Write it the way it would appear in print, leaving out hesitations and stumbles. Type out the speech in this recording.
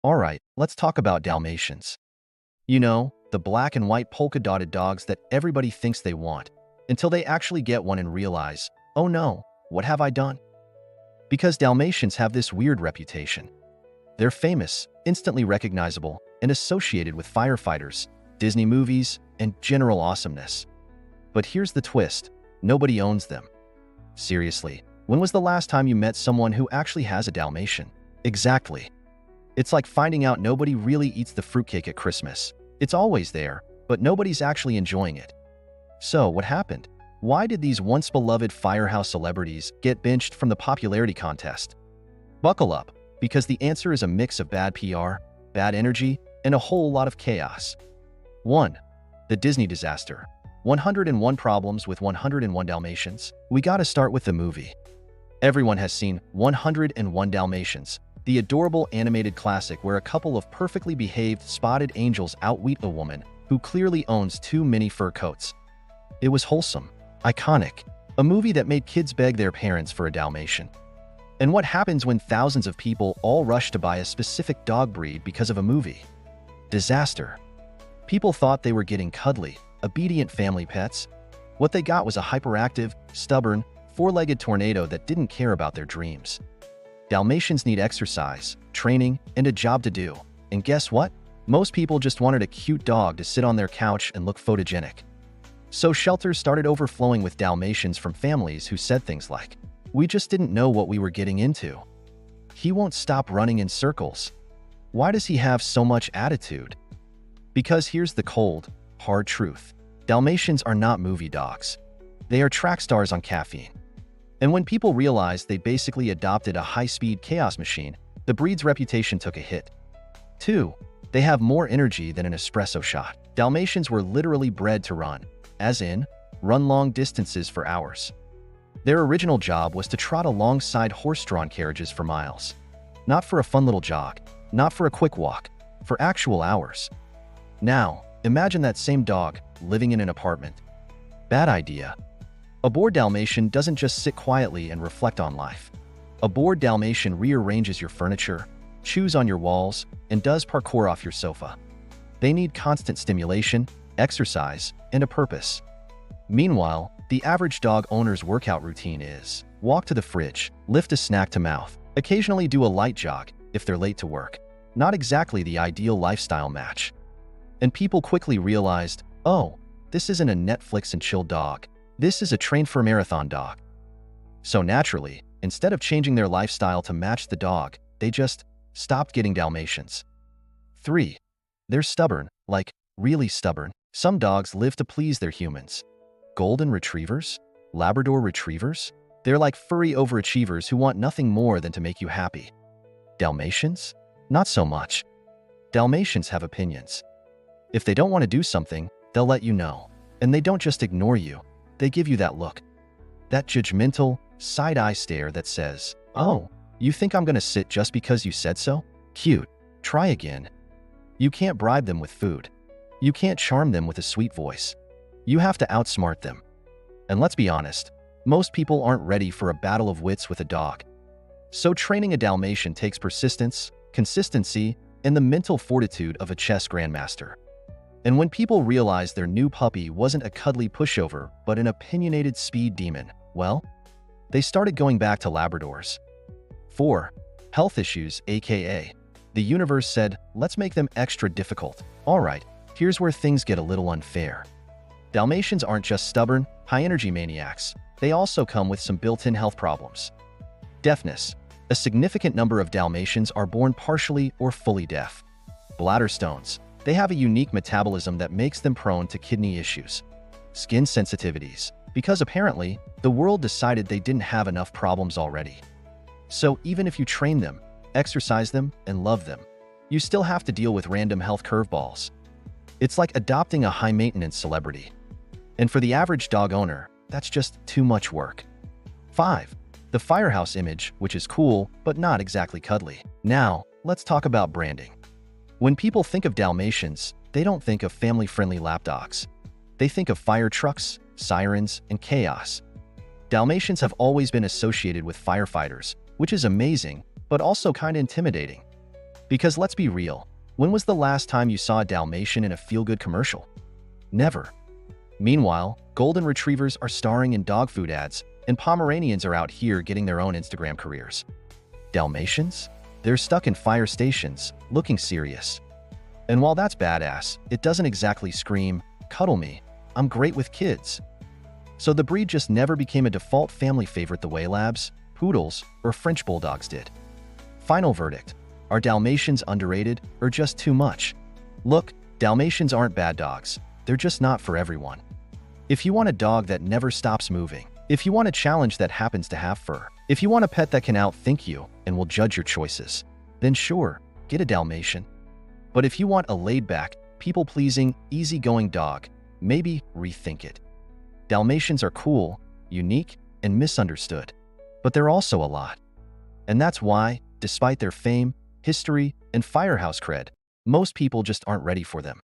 Alright, let's talk about Dalmatians. You know, the black and white polka-dotted dogs that everybody thinks they want, until they actually get one and realize, oh no, what have I done? Because Dalmatians have this weird reputation. They're famous, instantly recognizable, and associated with firefighters, Disney movies, and general awesomeness. But here's the twist, nobody owns them. Seriously, when was the last time you met someone who actually has a Dalmatian? Exactly. It's like finding out nobody really eats the fruitcake at Christmas. It's always there, but nobody's actually enjoying it. So, what happened? Why did these once beloved firehouse celebrities get benched from the popularity contest? Buckle up, because the answer is a mix of bad PR, bad energy, and a whole lot of chaos. 1. The Disney disaster. 101 problems with 101 Dalmatians. We gotta start with the movie. Everyone has seen 101 Dalmatians, the adorable animated classic where a couple of perfectly behaved spotted angels outwit a woman who clearly owns too many fur coats. It was wholesome, iconic, a movie that made kids beg their parents for a Dalmatian. And what happens when thousands of people all rush to buy a specific dog breed because of a movie? Disaster. People thought they were getting cuddly, obedient family pets. What they got was a hyperactive, stubborn, four-legged tornado that didn't care about their dreams. Dalmatians need exercise, training, and a job to do. And guess what? Most people just wanted a cute dog to sit on their couch and look photogenic. So shelters started overflowing with Dalmatians from families who said things like, "We just didn't know what we were getting into. He won't stop running in circles. Why does he have so much attitude?" Because here's the cold, hard truth. Dalmatians are not movie dogs. They are track stars on caffeine. And when people realized they basically adopted a high-speed chaos machine, the breed's reputation took a hit. 2. They have more energy than an espresso shot. Dalmatians were literally bred to run, as in, run long distances for hours. Their original job was to trot alongside horse-drawn carriages for miles. Not for a fun little jog, not for a quick walk, for actual hours. Now, imagine that same dog living in an apartment. Bad idea. A bored Dalmatian doesn't just sit quietly and reflect on life. A bored Dalmatian rearranges your furniture, chews on your walls, and does parkour off your sofa. They need constant stimulation, exercise, and a purpose. Meanwhile, the average dog owner's workout routine is walk to the fridge, lift a snack to mouth, occasionally do a light jog if they're late to work. Not exactly the ideal lifestyle match. And people quickly realized, oh, this isn't a Netflix and chill dog. This is a trained for marathon dog. So naturally, instead of changing their lifestyle to match the dog, they just stopped getting Dalmatians. 3. They're stubborn, like really stubborn. Some dogs live to please their humans. Golden retrievers? Labrador retrievers? They're like furry overachievers who want nothing more than to make you happy. Dalmatians? Not so much. Dalmatians have opinions. If they don't want to do something, they'll let you know. And they don't just ignore you. They give you that look. That judgmental, side-eye stare that says, "Oh, you think I'm gonna sit just because you said so? Cute. Try again." You can't bribe them with food. You can't charm them with a sweet voice. You have to outsmart them. And let's be honest, most people aren't ready for a battle of wits with a dog. So training a Dalmatian takes persistence, consistency, and the mental fortitude of a chess grandmaster. And when people realized their new puppy wasn't a cuddly pushover but an opinionated speed demon, well, they started going back to Labradors. 4. Health issues, aka the universe said, let's make them extra difficult. Alright, here's where things get a little unfair. Dalmatians aren't just stubborn, high-energy maniacs. They also come with some built-in health problems. Deafness. A significant number of Dalmatians are born partially or fully deaf. Bladder stones. They have a unique metabolism that makes them prone to kidney issues. Skin sensitivities, because apparently, the world decided they didn't have enough problems already. So even if you train them, exercise them, and love them, you still have to deal with random health curveballs. It's like adopting a high-maintenance celebrity. And for the average dog owner, that's just too much work. 5. The firehouse image, which is cool, but not exactly cuddly. Now, let's talk about branding. When people think of Dalmatians, they don't think of family-friendly lapdogs. They think of fire trucks, sirens, and chaos. Dalmatians have always been associated with firefighters, which is amazing, but also kinda intimidating. Because let's be real, when was the last time you saw a Dalmatian in a feel-good commercial? Never. Meanwhile, golden retrievers are starring in dog food ads, and Pomeranians are out here getting their own Instagram careers. Dalmatians? They're stuck in fire stations, looking serious. And while that's badass, it doesn't exactly scream, "Cuddle me, I'm great with kids." So the breed just never became a default family favorite the way Labs, Poodles, or French Bulldogs did. Final verdict: are Dalmatians underrated or just too much? Look, Dalmatians aren't bad dogs, they're just not for everyone. If you want a dog that never stops moving, if you want a challenge that happens to have fur, if you want a pet that can outthink you and will judge your choices, then sure, get a Dalmatian. But if you want a laid-back, people-pleasing, easygoing dog, maybe rethink it. Dalmatians are cool, unique, and misunderstood, but they're also a lot. And that's why, despite their fame, history, and firehouse cred, most people just aren't ready for them.